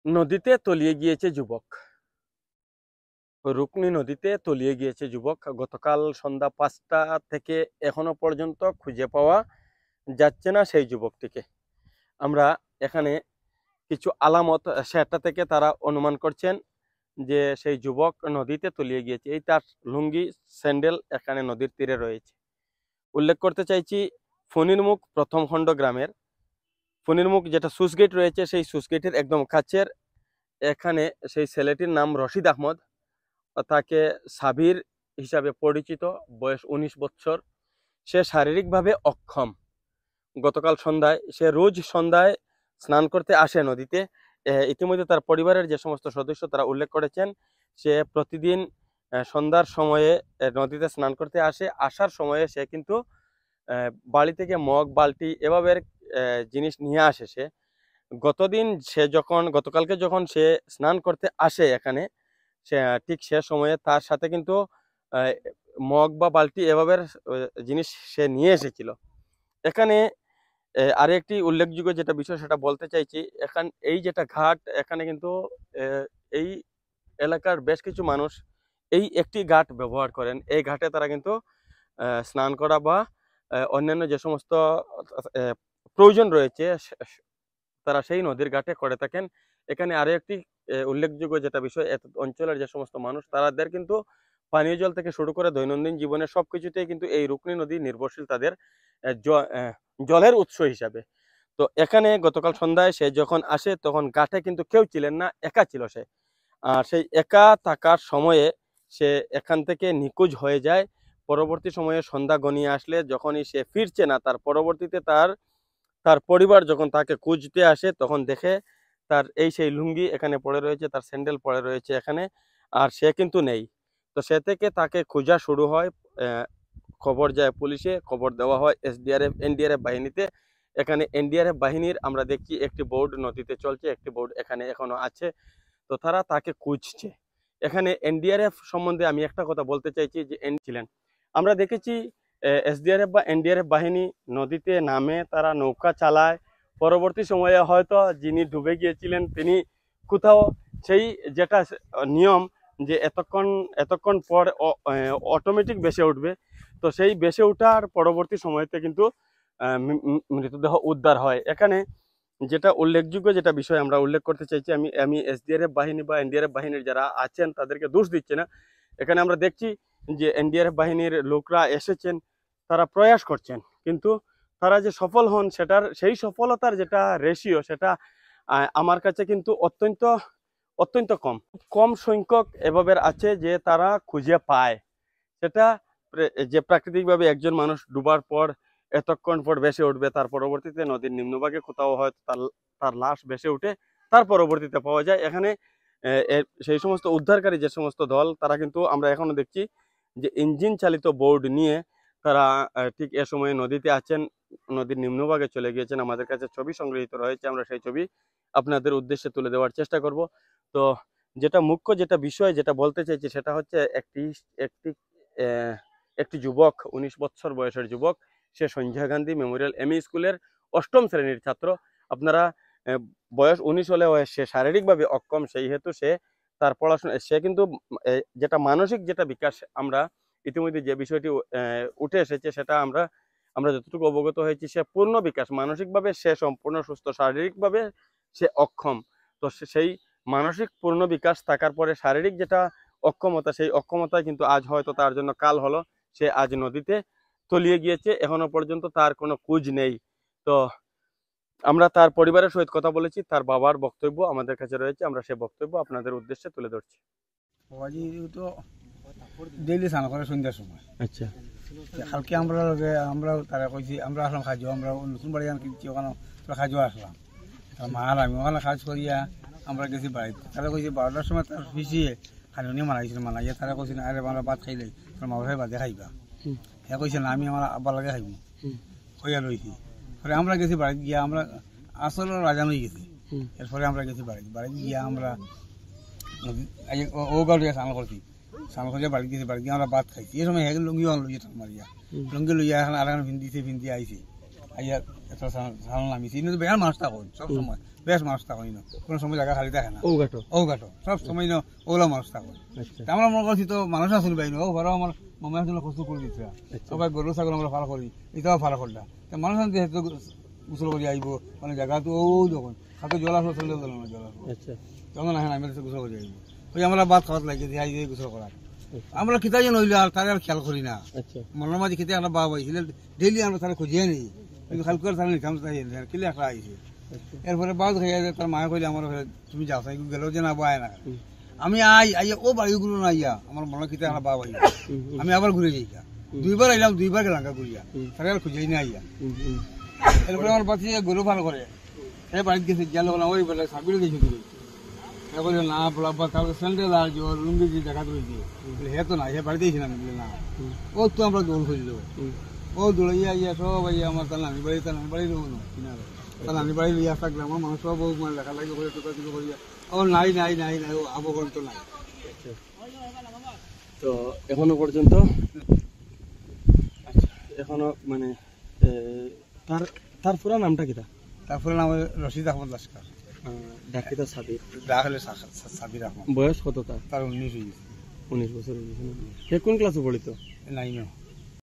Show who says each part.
Speaker 1: নদীতে তলিয়ে গিয়েছে যুবক। রুকনি নদীতে তলিয়ে গিয়েছে যুবক। গতকাল সন্ধ্যা 5টা থেকে এখনো পর্যন্ত খুঁজে পাওয়া যাচ্ছে না সেই যুবকটিকে। আমরা এখানে কিছু আলামত সেটা থেকে তারা অনুমান করছেন যে সেই যুবক নদীতে তলিয়ে গিয়েছে। এই তার লুঙ্গি স্যান্ডেল এখানে নদীর তীরে রয়েছে। উল্লেখ করতে চাইছি ফণিরমুখ প্রথম খণ্ড গ্রামের ফণিরমুখ যেটা সুইচগেট রয়েছে সেই সুইচগেটের একদম কাছের এখানে সেই ছেলেটির নাম রশিদ আহমদ। তাকে সাবির হিসাবে পরিচিত, বয়স 19 বছর। সে শারীরিকভাবে অক্ষম। গতকাল সন্ধ্যায় সে রোজ সন্ধ্যায় স্নান করতে আসে নদীতে। ইতিমধ্যে তার পরিবারের যে সমস্ত সদস্য তারা উল্লেখ করেছেন সে প্রতিদিন সন্ধ্যার সময়ে নদীতে স্নান করতে আসে। আসার সময়ে সে কিন্তু বাড়ি থেকে মগ বালতি এভাবে জিনিস নিয়ে আসে। সে গতকালকে যখন সে স্নান করতে আসে এখানে, সে ঠিক সে সময়ে তার সাথে কিন্তু মগ বা বালতি এভাবে জিনিস সে নিয়ে এসেছিল। এখানে আরেকটি উল্লেখযোগ্য যেটা বিষয় সেটা বলতে চাইছি, এই যেটা ঘাট, এখানে কিন্তু এই এলাকার বেশ কিছু মানুষ এই একটি ঘাট ব্যবহার করেন। এই ঘাটে তারা কিন্তু স্নান করা বা অন্যান্য যে সমস্ত প্রয়োজন রয়েছে তারা সেই নদীর ঘাটে করে থাকেন। এখানে আরো একটি উল্লেখযোগ্য যেটা বিষয়, অঞ্চলের যে সমস্ত মানুষ তাদের কিন্তু পানীয় জল থেকে শুরু করে দৈনন্দিন জীবনের সবকিছুতেই কিন্তু এই রুকনি নদী নির্ভরশীল তাদের জলের উৎস হিসাবে। তো এখানে গতকাল সন্ধ্যায় সে যখন আসে তখন ঘাটে কিন্তু কেউ ছিলেন না, একা ছিল সে। আর সেই একা থাকার সময়ে সে এখান থেকে নিখোঁজ হয়ে যায়। পরবর্তী সময়ে সন্ধ্যা গনিয়ে আসলে যখনই সে ফিরছে না, তার পরবর্তীতে তার পরিবার যখন তাকে খুঁজতে আসে তখন দেখে তার সেই লুঙ্গি এখানে পড়ে রয়েছে, তার স্যান্ডেল পড়ে রয়েছে এখানে, আর সে কিন্তু নেই। তো সে থেকে তাকে খোঁজা শুরু হয়। খবর যায় পুলিশে, খবর দেওয়া হয় এনডিআরএফ বাহিনীতে। এখানে এনডিআরএফ বাহিনীর আমরা দেখছি একটি বোর্ড নদীতে চলছে, একটি বোর্ড এখানে এখনো আছে। তো তারা তাকে খুঁজছে। এখানে এনডিআরএফ সম্বন্ধে আমি একটা কথা বলতে চাইছি যে ছিলেন, আমরা দেখেছি এসডিআরএফ বা এনডিআরএফ বাহিনী নদীতে নামে, তারা নৌকা চালায়। পরবর্তী সময়ে হয়তো যিনি ডুবে গিয়েছিলেন তিনি কোথাও সেই যেটা নিয়ম যে এতক্ষণ পর অটোমেটিক ভেসে উঠবে, তো সেই ভেসে ওঠার পরবর্তী সময়তে কিন্তু মৃতদেহ উদ্ধার হয়। এখানে যেটা উল্লেখযোগ্য যেটা বিষয় আমরা উল্লেখ করতে চাইছি, আমি এসডিআরএফ বাহিনী বা এনডিআরএফ বাহিনীর যারা আছেন তাদেরকে দোষ দিচ্ছি না। এখানে আমরা দেখছি যে এনডিআরএফ বাহিনীর লোকরা এসেছেন, তারা প্রয়াস করছেন, কিন্তু তারা যে সফল হন সেই সফলতার যেটা রেশিও সেটা আমার কাছে কিন্তু অত্যন্ত কম সংখ্যক এভাবে আছে যে তারা খুঁজে পায়। সেটা যে প্রাকৃতিকভাবে একজন মানুষ ডুবার পর এতক্ষণ পর ভেসে উঠবে, তার পরবর্তীতে নদীর নিম্নভাগে কোথাও হয়তো তার লাশ ভেসে উঠে তার পরবর্তীতে পাওয়া যায়। এখানে সেই সমস্ত উদ্ধারকারী যে সমস্ত দল তারা কিন্তু আমরা এখনো দেখছি যে ইঞ্জিন চালিত বোর্ড নিয়ে তারা ঠিক এ সময়ে নদীতে আছেন, নদীর নিম্নভাগে চলে গিয়েছেন। আমাদের কাছে ছবি সংগৃহীত রয়েছে, আমরা সেই ছবি আপনাদের উদ্দেশ্যে তুলে দেওয়ার চেষ্টা করব। তো যেটা মুখ্য যেটা বিষয় যেটা বলতে চাইছি সেটা হচ্ছে একটি যুবক, 19 বছর বয়সের যুবক, সে সঞ্জয় গান্ধী মেমোরিয়াল এমই স্কুলের 8ম শ্রেণীর ছাত্র। আপনারা বয়স 19 হলেও সে শারীরিকভাবে অক্ষম, সেই হেতু সে তার পড়াশোনা, সে কিন্তু যেটা মানসিক যেটা বিকাশ, আমরা ইতিমধ্যে যে বিষয়টি উঠে এসেছে সেটা আমরা যতটুকু অবগত হয়েছি, সে পূর্ণ বিকাশ, মানসিকভাবে সে সম্পূর্ণ সুস্থ, শারীরিকভাবে সে অক্ষম। তো সেই মানসিক পূর্ণ বিকাশ থাকার পরে শারীরিক যেটা অক্ষমতা, সেই অক্ষমতায় কিন্তু আজ হয়তো তার জন্য কাল হলো সে আজ নদীতে তলিয়ে গিয়েছে। এখনো পর্যন্ত তার কোনো খোঁজ নেই। তো আমরা তার পরিবারের সহিত কথা বলেছি, তার বাবার বক্তব্য আমাদের কাছে রয়েছে, আমরা সে বক্তব্য আপনাদের উদ্দেশ্যে তুলে ধরছি।
Speaker 2: ডেইলি স্নান করে সন্ধ্যার সময়।
Speaker 1: আচ্ছা,
Speaker 2: কালকে আমরা তারা কইছি আমরা আসলাম খাজো, আমরা নতুন বাড়ি কিনছি, ওখানে খাজো আসলাম। মার আমি ওখানে কাজ করিয়া আমরা গেছি বাড়িতে। তারা কইছে 12টার সময় তার ফিসিয়ে খানি মানাইছিল, মানাইয়া তারা কইছে না আরে আমরা ভাত খাইলে তোর মা ভাই বাদে খাইবা। হ্যাঁ কইছে না আমি আমার আব্বার লাগে খাইব, কইয়া লইছি। পরে আমরা গেছি বাড়িতে গিয়া, আমরা আসলে রাজান হয়ে গেছি। এরপরে আমরা গেছি বাড়িতে গিয়া আমরা ও গাড়ি স্নান করছি, স্নান করিয়া বাড়ি গেছি। বাড়ি গিয়ে আমরা ভাত খাইছি। এই সময় লুঙ্গি লইয়া টান মারিয়া, লুঙ্গি লইয়া এখন আর ভিন্দি আইছে। আইয়া একটা সালান নামিছি ইনো বেয়ার মানুষ থাকুন সব সময় বেশ মানুষ থাকুন ইনো কোনো সময় জায়গা খালি থাকে না
Speaker 1: ও গাটো
Speaker 2: ও গাটো সব সময় ইনো ওগুলো মানুষ থাকুন
Speaker 1: আচ্ছা
Speaker 2: আমরা মনে করছি তো মানুষ আসল বাইনো ও ঘরে আমার মামা আসলে কষ্ট করে দিচ্ছে সবাই গরু ছাগল আমরা ভালো করি এটাও ভালো করলা মানুষ আনতে হেতু গোসল করে আইব মানে জায়গা তো ও যখন হাতে জল আসলো চলে গেল না জল আসলো
Speaker 1: আচ্ছা
Speaker 2: তখন না আমি গোসল করে আইব ওই আমরা ভাত খাওয়াত লাগে দিয়ে দিয়ে গোসল করার আমরা কিতা যেন হইলে আর তারে আর খেয়াল করি না
Speaker 1: আচ্ছা
Speaker 2: মনের মাঝে খেতে একটা বাবা আইছিল ডেইলি আমরা তারা খুঁজিয়ে নেই কিন্তু খাল করে তারা নিতাম তাই কিলে একটা আইছে এরপরে বাদ খাইয়া তার মায়ে কইলে আমার তুমি যাও তাই গেলেও যে না বায় না আমি আইয়া ও বাড়িগুলো না আইয়া আমার মনে কিতা একটা বাবা আইয়া আমি আবার ঘুরে যাই দুইবার আইলাম দুইবার গেলাম ঘুরিয়া তারা আর খুঁজেই না আইয়া এরপরে আমার বাচ্চা গরু ভালো করে সে বাড়িতে গেছে গেল ওই বেলা সাবিরে গেছে বলে না বলাবা তাহলে স্যান্ডেল আর জোর লুঙ্গি যে দেখা রয়েছে হে তো না সে বাড়িতেই ছিলাম বলে না ও তো আমরা দৌড় খুঁজে দেবো ও দৌড়াইয়া ইয়া সব আইয়া আমার তার নানি বাড়ি দেবো না কিনারে তার নানি বাড়ি লিয়া থাকলে আমার মানুষ সব মানে লেখা লাগে করে টোকা টোকা করিয়া ও নাই নাই নাই নাই ও আবো তো নাই
Speaker 1: তো এখনো পর্যন্ত এখনো মানে তার তার পুরা নামটা কিটা
Speaker 2: তারপরে নাম রশিদ আহমদ লস্কর
Speaker 1: ডাকিতা সাবির
Speaker 2: ডাকলে সাবির আহমদ
Speaker 1: বয়স কত তার
Speaker 2: তার 19 হয়ে গেছে
Speaker 1: 19 বছর হয়েছে সে কোন ক্লাসে পড়িত
Speaker 2: 9